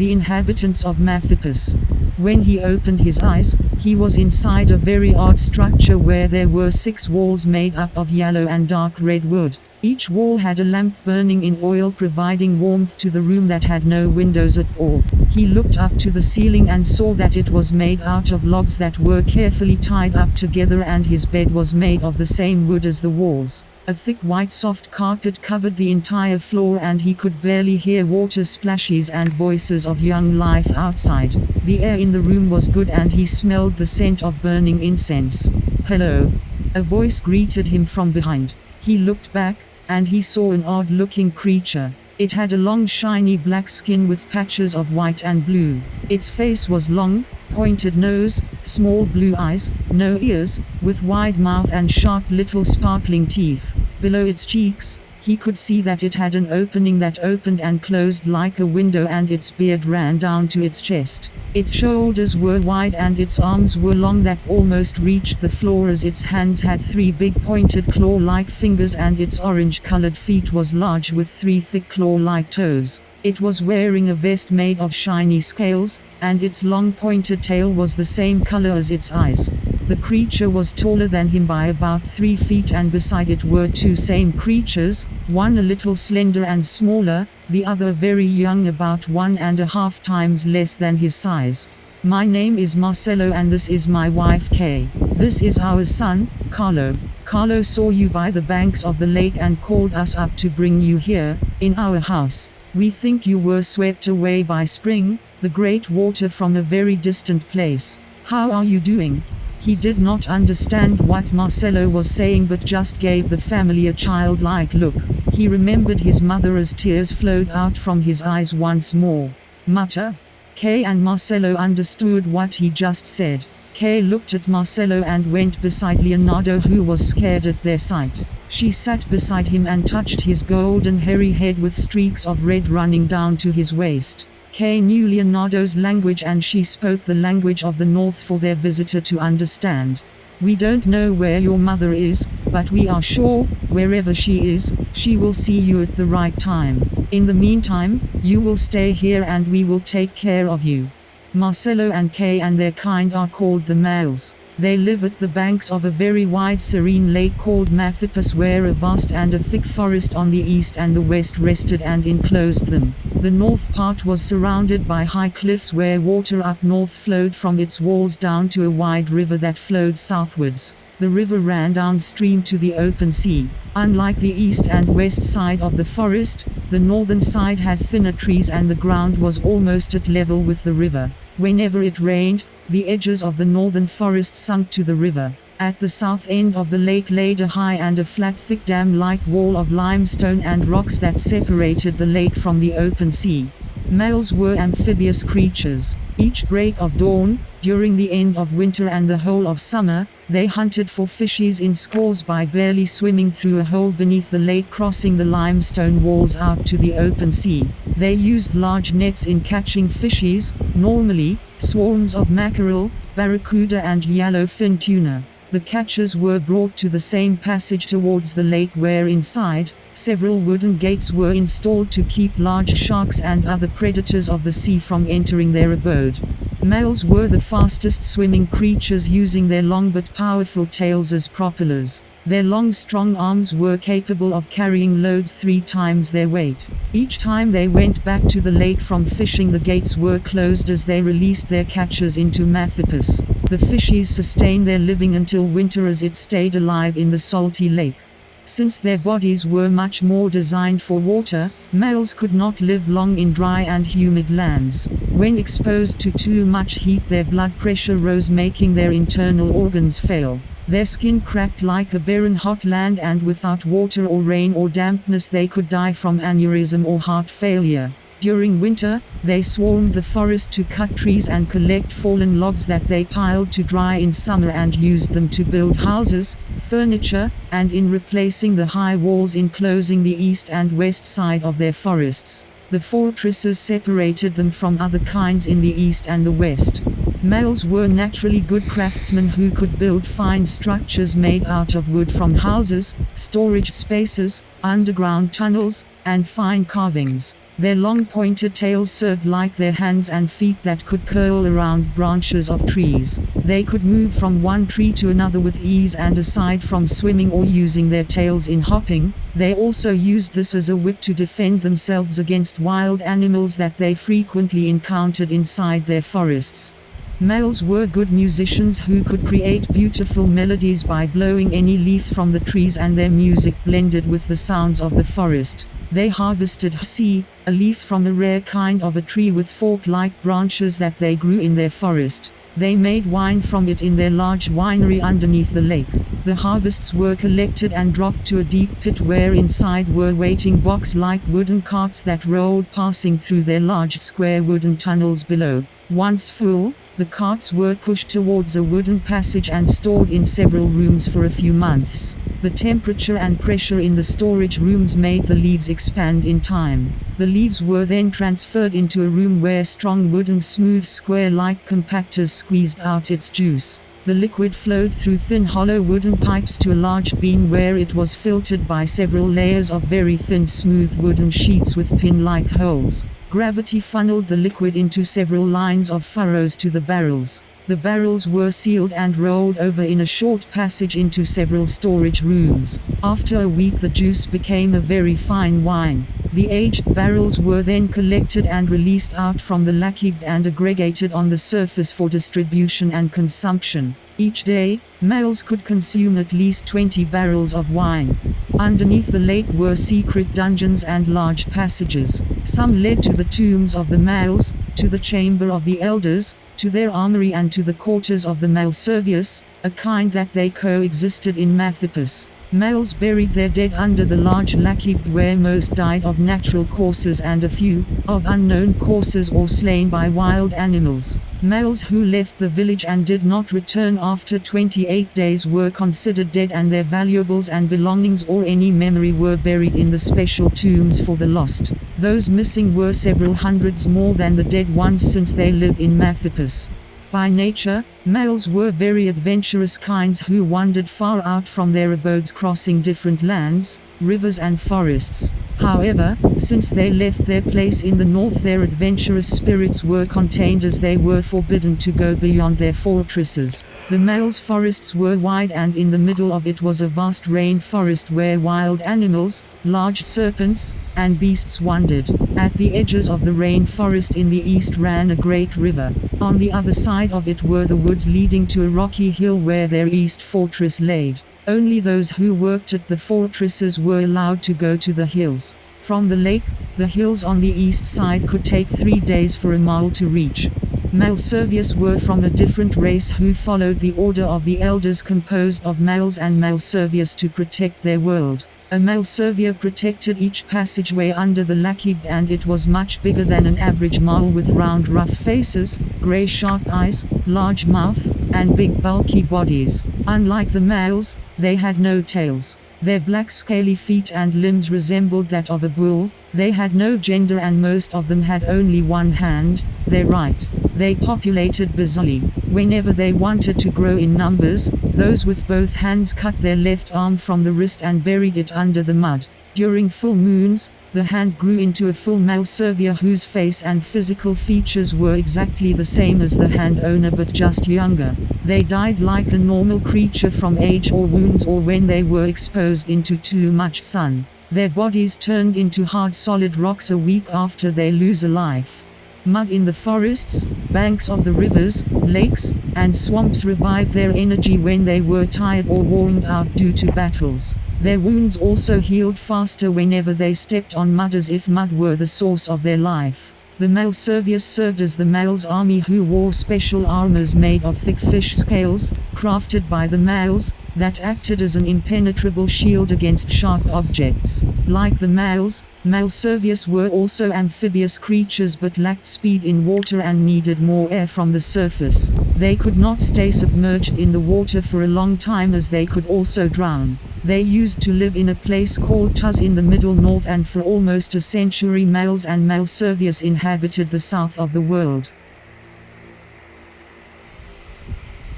the inhabitants of Mathipus. When he opened his eyes, he was inside a very odd structure where there were 6 walls made up of yellow and dark red wood. Each wall had a lamp burning in oil providing warmth to the room that had no windows at all. He looked up to the ceiling and saw that it was made out of logs that were carefully tied up together, and his bed was made of the same wood as the walls. A thick white soft carpet covered the entire floor, and he could barely hear water splashes and voices of young life outside. The air in the room was good and he smelled the scent of burning incense. "Hello," a voice greeted him from behind. He looked back, and he saw an odd-looking creature. It had a long shiny black skin with patches of white and blue. Its face was long, pointed nose, small blue eyes, no ears, with wide mouth and sharp little sparkling teeth. Below its cheeks, he could see that it had an opening that opened and closed like a window, and its beard ran down to its chest. Its shoulders were wide and its arms were long that almost reached the floor, as its hands had 3 big pointed claw-like fingers, and its orange-colored feet was large with 3 thick claw-like toes. It was wearing a vest made of shiny scales, and its long pointed tail was the same color as its eyes. The creature was taller than him by about 3 feet, and beside it were 2 same creatures, one a little slender and smaller, the other very young, about 1.5 times less than his size. "My name is Marcello and this is my wife Kay. This is our son, Carlo. Carlo saw you by the banks of the lake and called us up to bring you here, in our house. We think you were swept away by spring, the great water from a very distant place. How are you doing?" He did not understand what Marcello was saying, but just gave the family a childlike look. He remembered his mother as tears flowed out from his eyes once more. "Mutter?" Kay and Marcello understood what he just said. Kay looked at Marcello and went beside Leonardo, who was scared at their sight. She sat beside him and touched his golden hairy head with streaks of red running down to his waist. Kay knew Leonardo's language and she spoke the language of the north for their visitor to understand. "We don't know where your mother is, but we are sure, wherever she is, she will see you at the right time. In the meantime, you will stay here and we will take care of you." Marcello and Kay and their kind are called the males. They live at the banks of a very wide serene lake called Mathipus, where a vast and a thick forest on the east and the west rested and enclosed them. The north part was surrounded by high cliffs where water up north flowed from its walls down to a wide river that flowed southwards. The river ran downstream to the open sea. Unlike the east and west side of the forest, the northern side had thinner trees and the ground was almost at level with the river. Whenever it rained, the edges of the northern forest sunk to the river. At the south end of the lake laid a high and a flat thick dam-like wall of limestone and rocks that separated the lake from the open sea. Males were amphibious creatures. Each break of dawn, during the end of winter and the whole of summer, they hunted for fishes in scores by barely swimming through a hole beneath the lake, crossing the limestone walls out to the open sea. They used large nets in catching fishes, normally swarms of mackerel, barracuda and yellowfin tuna. The catches were brought to the same passage towards the lake, where inside, several wooden gates were installed to keep large sharks and other predators of the sea from entering their abode. Males were the fastest swimming creatures, using their long but powerful tails as propellers. Their long strong arms were capable of carrying loads 3 times their weight. Each time they went back to the lake from fishing, the gates were closed as they released their catches into Mathipus. The fishes sustained their living until winter as it stayed alive in the salty lake. Since their bodies were much more designed for water, males could not live long in dry and humid lands. When exposed to too much heat, their blood pressure rose, making their internal organs fail. Their skin cracked like a barren hot land, and without water or rain or dampness they could die from aneurysm or heart failure. During winter, they swarmed the forest to cut trees and collect fallen logs that they piled to dry in summer and used them to build houses, furniture, and in replacing the high walls enclosing the east and west side of their forests. The fortresses separated them from other kinds in the east and the west. Males were naturally good craftsmen who could build fine structures made out of wood from houses, storage spaces, underground tunnels, and fine carvings. Their long pointed tails served like their hands and feet that could curl around branches of trees. They could move from one tree to another with ease, and aside from swimming or using their tails in hopping, they also used this as a whip to defend themselves against wild animals that they frequently encountered inside their forests. Males were good musicians who could create beautiful melodies by blowing any leaf from the trees, and their music blended with the sounds of the forest. They harvested hsi, a leaf from a rare kind of a tree with fork-like branches that they grew in their forest. They made wine from it in their large winery underneath the lake. The harvests were collected and dropped to a deep pit where inside were waiting box-like wooden carts that rolled, passing through their large square wooden tunnels below. Once full, the carts were pushed towards a wooden passage and stored in several rooms for a few months. The temperature and pressure in the storage rooms made the leaves expand in time. The leaves were then transferred into a room where strong wooden smooth square-like compactors squeezed out its juice. The liquid flowed through thin hollow wooden pipes to a large bean where it was filtered by several layers of very thin smooth wooden sheets with pin-like holes. Gravity funneled the liquid into several lines of furrows to the barrels. The barrels were sealed and rolled over in a short passage into several storage rooms. After a week the juice became a very fine wine. The aged barrels were then collected and released out from the lakeig and aggregated on the surface for distribution and consumption. Each day, males could consume at least 20 barrels of wine. Underneath the lake were secret dungeons and large passages. Some led to the tombs of the males, to the chamber of the elders, to their armory and to the quarters of the Malservius, a kind that they coexisted in Mathipus. Males buried their dead under the large lakeig where most died of natural causes and a few, of unknown causes or slain by wild animals. Males who left the village and did not return after 28 days were considered dead, and their valuables and belongings or any memory were buried in the special tombs for the lost. Those missing were several hundreds more than the dead ones, since they lived in Mathipus. By nature, males were very adventurous kinds who wandered far out from their abodes, crossing different lands, rivers and forests. However, since they left their place in the north, their adventurous spirits were contained as they were forbidden to go beyond their fortresses. The males' forests were wide, and in the middle of it was a vast rain forest where wild animals, large serpents, and beasts wandered. At the edges of the rain forest in the east ran a great river. On the other side of it were the woods leading to a rocky hill where their east fortress lay. Only those who worked at the fortresses were allowed to go to the hills. From the lake, the hills on the east side could take 3 days for a mile to reach. Malservius were from a different race who followed the order of the elders, composed of males and Malservius, to protect their world. A Malservia protected each passageway under the lakeig, and it was much bigger than an average male, with round rough faces, grey sharp eyes, large mouth, and big bulky bodies. Unlike the males, they had no tails. Their black scaly feet and limbs resembled that of a bull. They had no gender, and most of them had only one hand, their right. They populated bizarrely. Whenever they wanted to grow in numbers, those with both hands cut their left arm from the wrist and buried it under the mud. During full moons, the hand grew into a full Malservia whose face and physical features were exactly the same as the hand owner, but just younger. They died like a normal creature from age or wounds, or when they were exposed into too much sun. Their bodies turned into hard solid rocks a week after they lose a life. Mud in the forests, banks of the rivers, lakes, and swamps revived their energy when they were tired or worn out due to battles. Their wounds also healed faster whenever they stepped on mud, as if mud were the source of their life. The Malservius served as the males' army, who wore special armors made of thick fish scales, crafted by the males, that acted as an impenetrable shield against sharp objects. Like the males, Malservius were also amphibious creatures, but lacked speed in water and needed more air from the surface. They could not stay submerged in the water for a long time, as they could also drown. They used to live in a place called Tuz in the middle north, and for almost a century males and Malservius inhabited the south of the world.